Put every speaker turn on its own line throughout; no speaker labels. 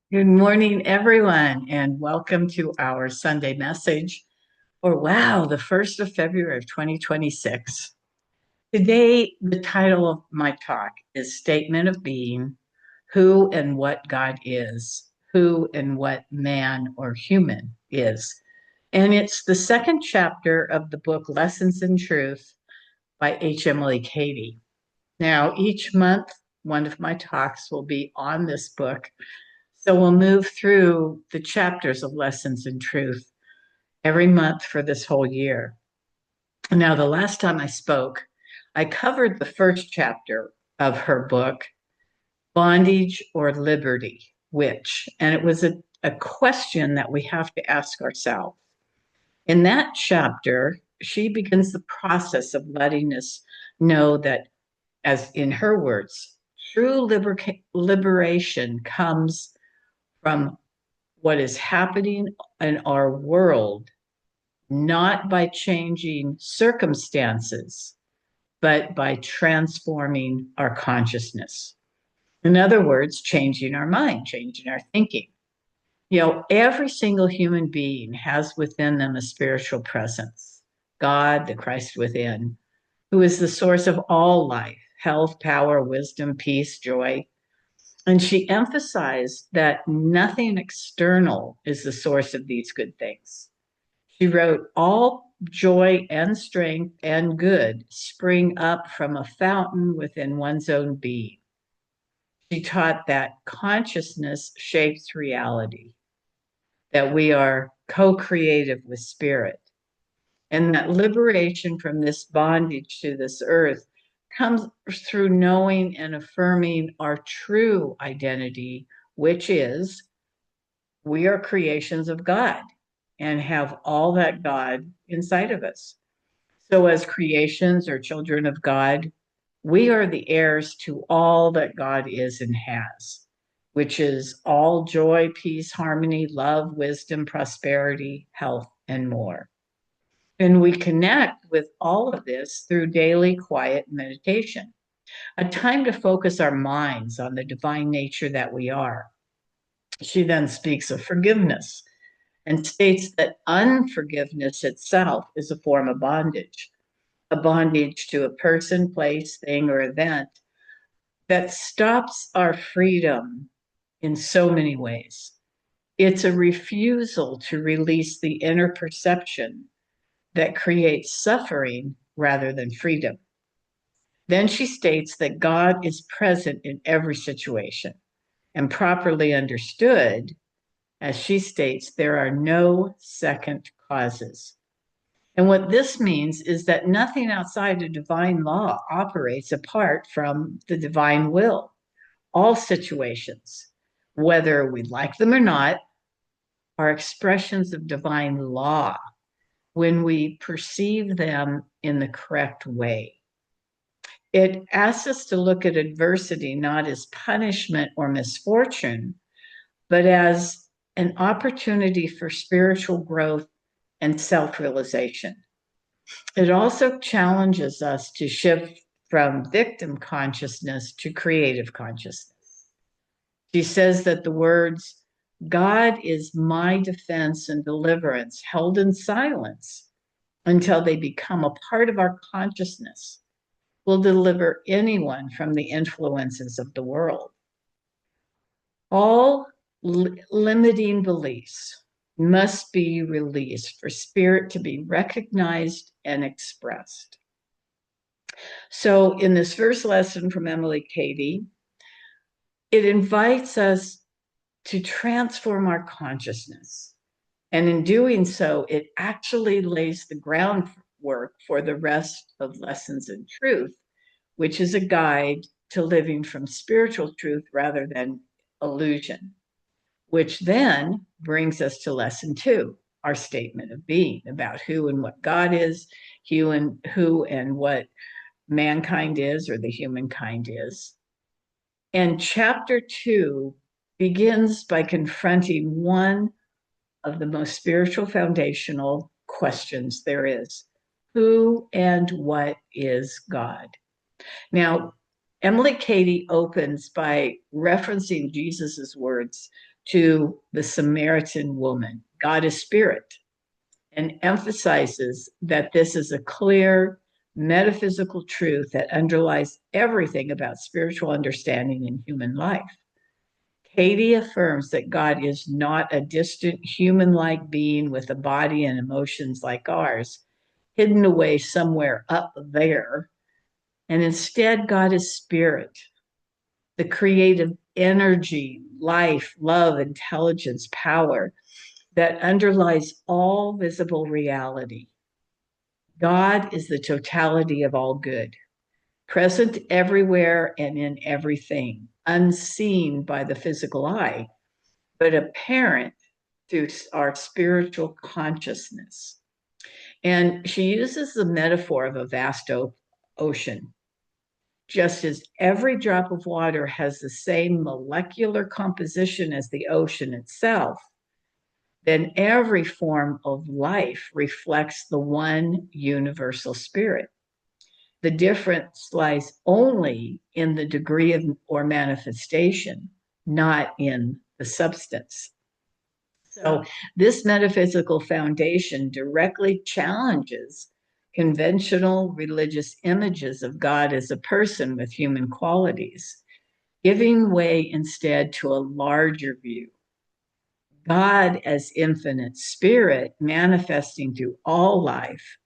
Good morning, everyone, and welcome to our Sunday message for the 1st of February of 2026. Today, the title of my talk is Statement of Being, Who and What God Is, Who and What Man or Human Is. And it's the second chapter of the book Lessons in Truth by H. Emily Cady. Now, each month, one of my talks will be on this book, so we'll move through the chapters of Lessons in Truth every month for this whole year. Now, the last time I spoke, I covered the first chapter of her book, Bondage or Liberty, which, and it was a question that we have to ask ourselves. In that chapter, she begins the process of letting us know that, as in her words, true liberation comes from what is happening in our world, not by changing circumstances, but by transforming our consciousness. In other words, changing our mind, changing our thinking. Every single human being has within them a spiritual presence, God, the Christ within, who is the source of all life, health, power, wisdom, peace, joy. And she emphasized that nothing external is the source of these good things. She wrote, all joy and strength and good spring up from a fountain within one's own being. She taught that consciousness shapes reality, that we are co-creative with spirit, and that liberation from this bondage to this earth comes through knowing and affirming our true identity, which is we are creations of God and have all that God inside of us. So, as creations or children of God, we are the heirs to all that God is and has, which is all joy, peace, harmony, love, wisdom, prosperity, health, and more. And we connect with all of this through daily quiet meditation, a time to focus our minds on the divine nature that we are. She then speaks of forgiveness and states that unforgiveness itself is a form of bondage, a bondage to a person, place, thing, or event that stops our freedom in so many ways. It's a refusal to release the inner perception that creates suffering rather than freedom. Then she states that God is present in every situation, and properly understood, as she states, there are no second causes. And what this means is that nothing outside of divine law operates apart from the divine will. All situations, whether we like them or not, are expressions of divine law when we perceive them in the correct way. It asks us to look at adversity not as punishment or misfortune, but as an opportunity for spiritual growth and self-realization. It also challenges us to shift from victim consciousness to creative consciousness. She says that the words, God is my defense and deliverance, held in silence until they become a part of our consciousness, will deliver anyone from the influences of the world. All limiting beliefs must be released for spirit to be recognized and expressed. So, in this first lesson from Emily Cady, it invites us to transform our consciousness. And in doing so, it actually lays the groundwork for the rest of Lessons in Truth, which is a guide to living from spiritual truth rather than illusion, which then brings us to lesson 2, our statement of being, about who and what God is, who and what mankind is, or the humankind is. And chapter 2 begins by confronting one of the most spiritual foundational questions there is. Who and what is God? Now, Emily Cady opens by referencing Jesus's words to the Samaritan woman. God is spirit, and emphasizes that this is a clear metaphysical truth that underlies everything about spiritual understanding in human life. Katie affirms that God is not a distant human like being with a body and emotions like ours, hidden away somewhere up there. And instead, God is spirit, the creative energy, life, love, intelligence, power that underlies all visible reality. God is the totality of all good, present everywhere and in everything, unseen by the physical eye, but apparent through our spiritual consciousness. And she uses the metaphor of a vast ocean. Just as every drop of water has the same molecular composition as the ocean itself, then every form of life reflects the one universal spirit. The difference lies only in the degree of or manifestation, not in the substance. So, this metaphysical foundation directly challenges conventional religious images of God as a person with human qualities, giving way instead to a larger view. God as infinite spirit manifesting through all life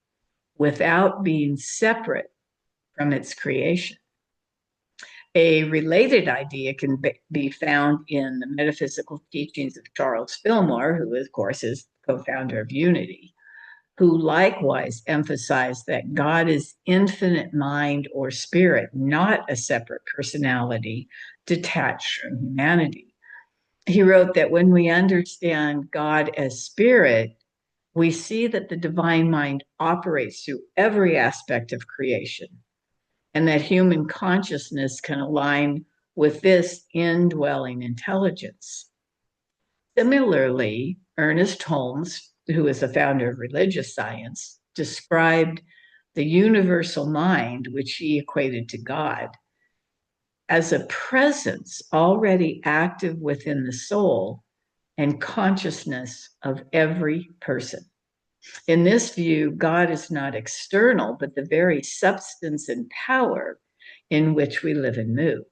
without being separate from its creation. A related idea can be found in the metaphysical teachings of Charles Fillmore, who, of course, is co-founder of Unity, who likewise emphasized that God is infinite mind or spirit, not a separate personality detached from humanity. He wrote that when we understand God as spirit, we see that the divine mind operates through every aspect of creation, and that human consciousness can align with this indwelling intelligence. Similarly, Ernest Holmes, who is the founder of religious science, described the universal mind, which he equated to God, as a presence already active within the soul and consciousness of every person. In this view, God is not external, but the very substance and power in which we live and move.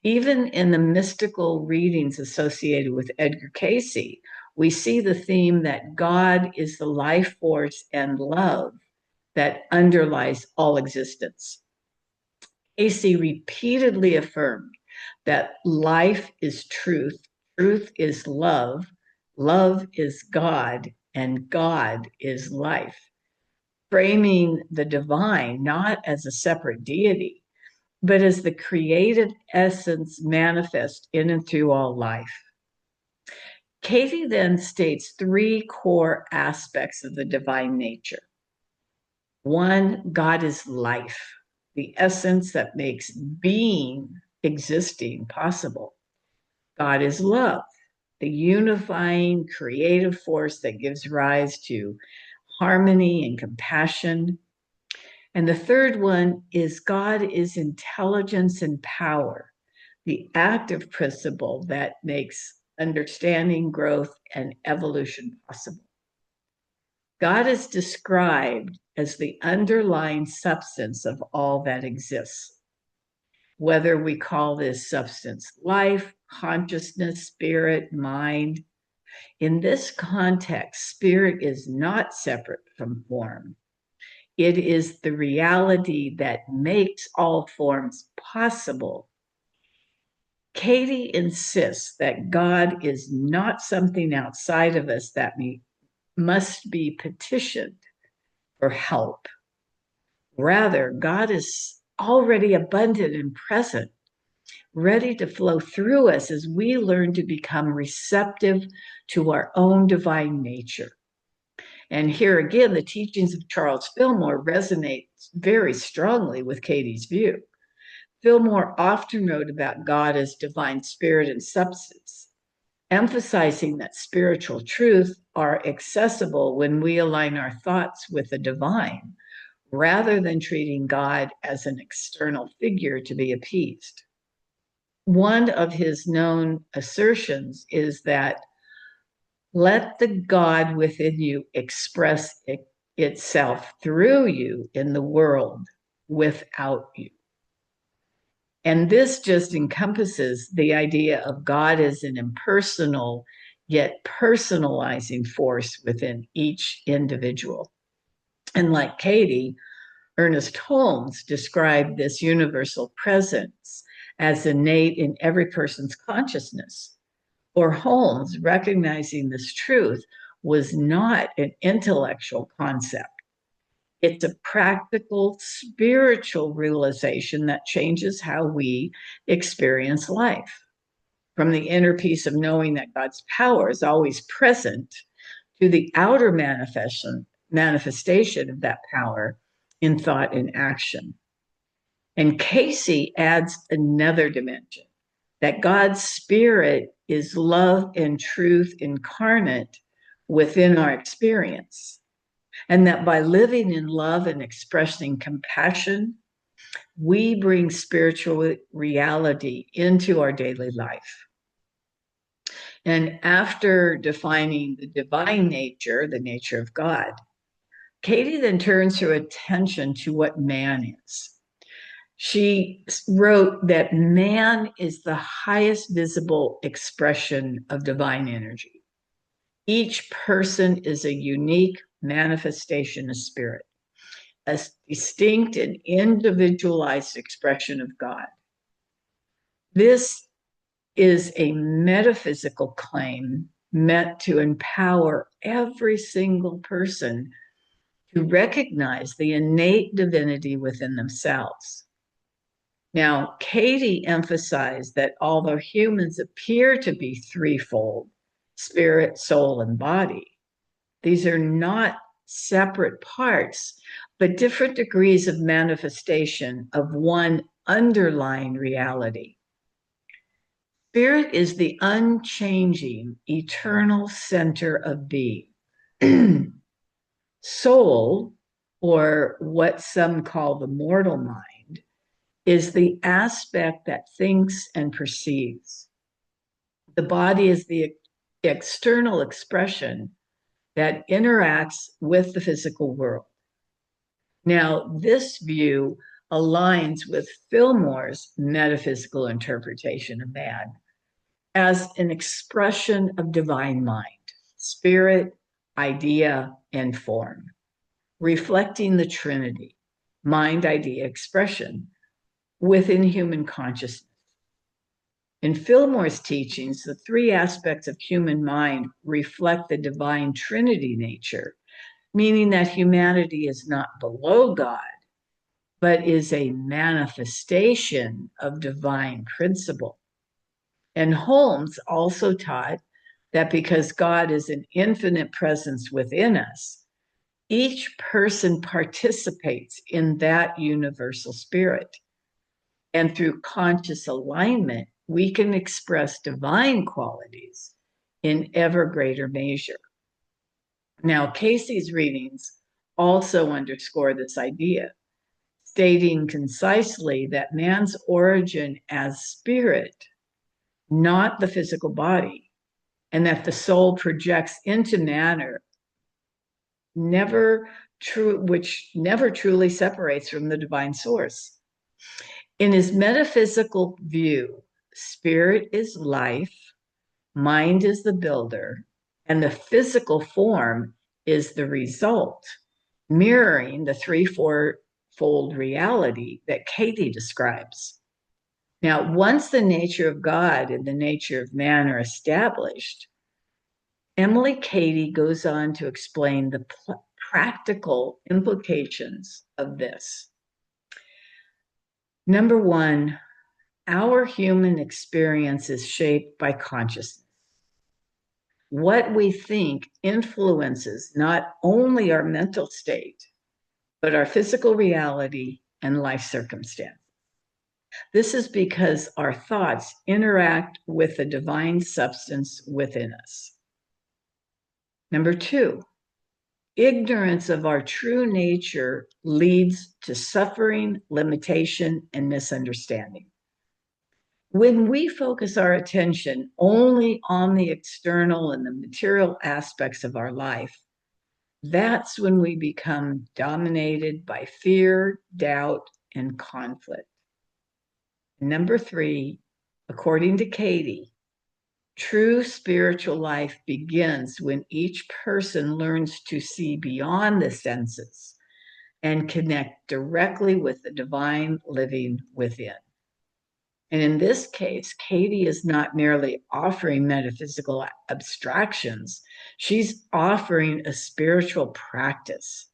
Even in the mystical readings associated with Edgar Cayce, we see the theme that God is the life force and love that underlies all existence. Cayce repeatedly affirmed that life is truth, truth is love, love is God, and God is life, framing the divine not as a separate deity, but as the creative essence manifest in and through all life. Katie then states three core aspects of the divine nature. One, God is life, the essence that makes being, existing possible. God is love, the unifying creative force that gives rise to harmony and compassion. And the third one is God is intelligence and power, the active principle that makes understanding, growth, and evolution possible. God is described as the underlying substance of all that exists. Whether we call this substance life, consciousness, spirit, mind, in this context, spirit is not separate from form. It is the reality that makes all forms possible. Katie insists that God is not something outside of us that must be petitioned for help. Rather, God is already abundant and present, ready to flow through us as we learn to become receptive to our own divine nature. And here again, the teachings of Charles Fillmore resonate very strongly with Katie's view. Fillmore often wrote about God as divine spirit and substance, emphasizing that spiritual truths are accessible when we align our thoughts with the divine, rather than treating God as an external figure to be appeased. one of his known assertions is that let the God within you express itself through you in the world without you. And this just encompasses the idea of God as an impersonal yet personalizing force within each individual. And like Katie, Ernest Holmes described this universal presence as innate in every person's consciousness. For Holmes, recognizing this truth was not an intellectual concept. It's a practical spiritual realization that changes how we experience life. From the inner peace of knowing that God's power is always present to the outer manifestation of that power in thought and action. And Casey adds another dimension that God's spirit is love and truth incarnate within our experience. And that by living in love and expressing compassion, we bring spiritual reality into our daily life. And after defining the divine nature, the nature of God, Katie then turns her attention to what man is. She wrote that man is the highest visible expression of divine energy. Each person is a unique manifestation of spirit, a distinct and individualized expression of God. This is a metaphysical claim meant to empower every single person to recognize the innate divinity within themselves. Now, Katie emphasized that although humans appear to be threefold, spirit, soul, and body, these are not separate parts, but different degrees of manifestation of one underlying reality. Spirit is the unchanging, eternal center of being. Soul, or what some call the mortal mind, is the aspect that thinks and perceives. The body is the external expression that interacts with the physical world. Now, this view aligns with Fillmore's metaphysical interpretation of man as an expression of divine mind, spirit, idea, and form, reflecting the Trinity, mind, idea, expression, within human consciousness. In Fillmore's teachings, the three aspects of human mind reflect the divine Trinity nature, meaning that humanity is not below God, but is a manifestation of divine principle. And Holmes also taught that because God is an infinite presence within us, each person participates in that universal spirit. And through conscious alignment, we can express divine qualities in ever greater measure. Now, Casey's readings also underscore this idea, stating concisely that man's origin as spirit, not the physical body, and that the soul projects into matter, which never truly separates from the divine source. In his metaphysical view, spirit is life, mind is the builder, and the physical form is the result, mirroring the threefold reality that Katie describes. Now, once the nature of God and the nature of man are established, Emily Cady goes on to explain the practical implications of this. Number one, our human experience is shaped by consciousness. What we think influences not only our mental state, but our physical reality and life circumstance. This is because our thoughts interact with the divine substance within us. Number two, ignorance of our true nature leads to suffering, limitation, and misunderstanding. When we focus our attention only on the external and the material aspects of our life, that's when we become dominated by fear, doubt, and conflict. Number three, according to Katie, true spiritual life begins when each person learns to see beyond the senses and connect directly with the divine living within. And in this case, Katie is not merely offering metaphysical abstractions, she's offering a spiritual practice.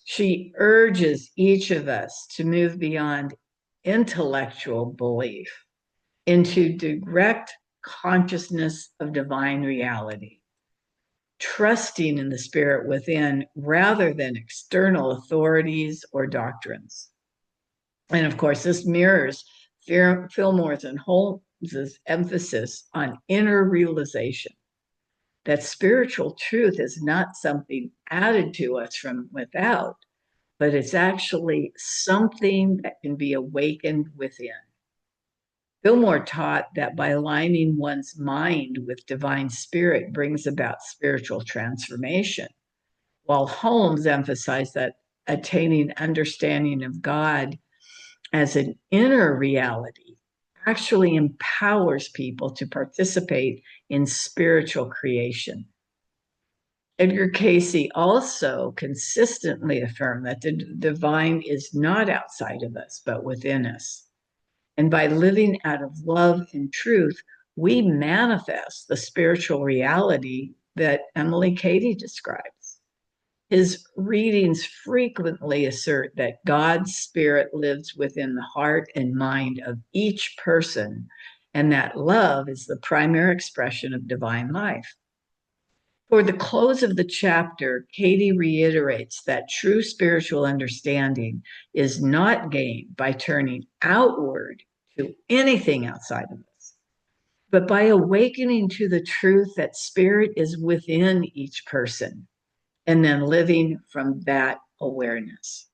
She urges each of us to move beyond intellectual belief into direct consciousness of divine reality, trusting in the spirit within rather than external authorities or doctrines. And of course, this mirrors Fillmore's and Holmes's emphasis on inner realization that spiritual truth is not something added to us from without, but it's actually something that can be awakened within. Fillmore taught that by aligning one's mind with divine spirit brings about spiritual transformation, while Holmes emphasized that attaining understanding of God as an inner reality actually empowers people to participate in spiritual creation. Edgar Casey also consistently affirmed that the divine is not outside of us, but within us. And by living out of love and truth, we manifest the spiritual reality that Emily Cady describes. His readings frequently assert that God's spirit lives within the heart and mind of each person, and that love is the primary expression of divine life. Toward the close of the chapter, Katie reiterates that true spiritual understanding is not gained by turning outward to anything outside of us, but by awakening to the truth that spirit is within each person and then living from that awareness.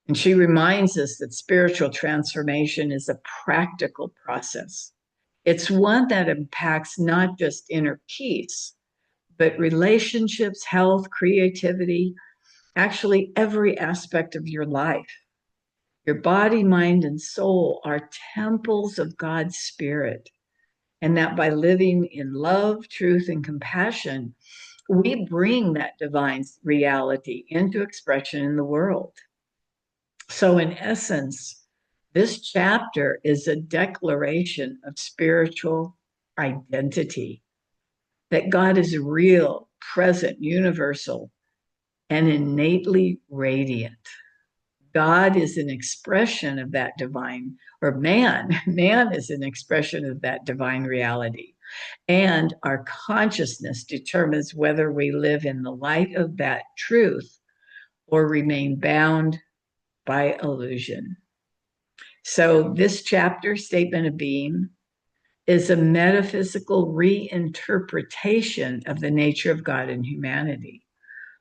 And she reminds us that spiritual transformation is a practical process. It's one that impacts not just inner peace, but relationships, health, creativity, actually every aspect of your life. Your body, mind, and soul are temples of God's Spirit. And that by living in love, truth, and compassion, we bring that divine reality into expression in the world. So, in essence, this chapter is a declaration of spiritual identity, that God is real, present, universal, and innately radiant. God is an expression of that divine, or man is an expression of that divine reality. And our consciousness determines whether we live in the light of that truth or remain bound by illusion. So, this chapter, Statement of Being, is a metaphysical reinterpretation of the nature of God and humanity,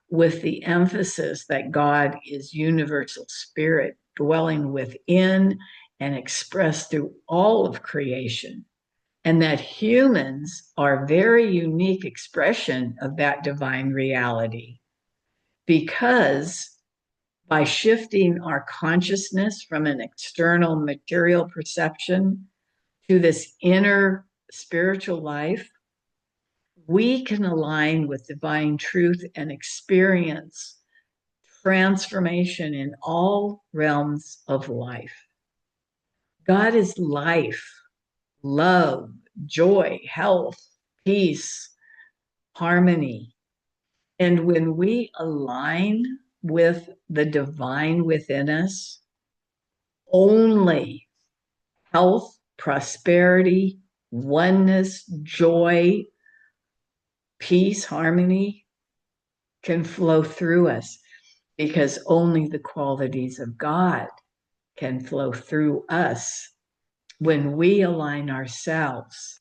with the emphasis that God is universal spirit, dwelling within and expressed through all of creation, and that humans are a very unique expression of that divine reality, because by shifting our consciousness from an external material perception to this inner spiritual life, we can align with divine truth and experience transformation in all realms of life. God is life, love, joy, health, peace, harmony. And when we align with the divine within us, only health, prosperity, oneness, joy, peace, harmony can flow through us, because only the qualities of God can flow through us when we align ourselves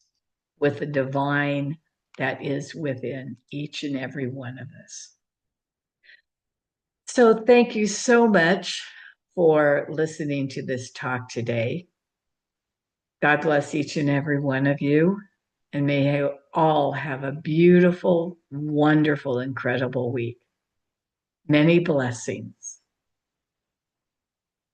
with the divine that is within each and every one of us. So, thank you so much for listening to this talk today. God bless each and every one of you, and may you all have a beautiful, wonderful, incredible week. Many blessings.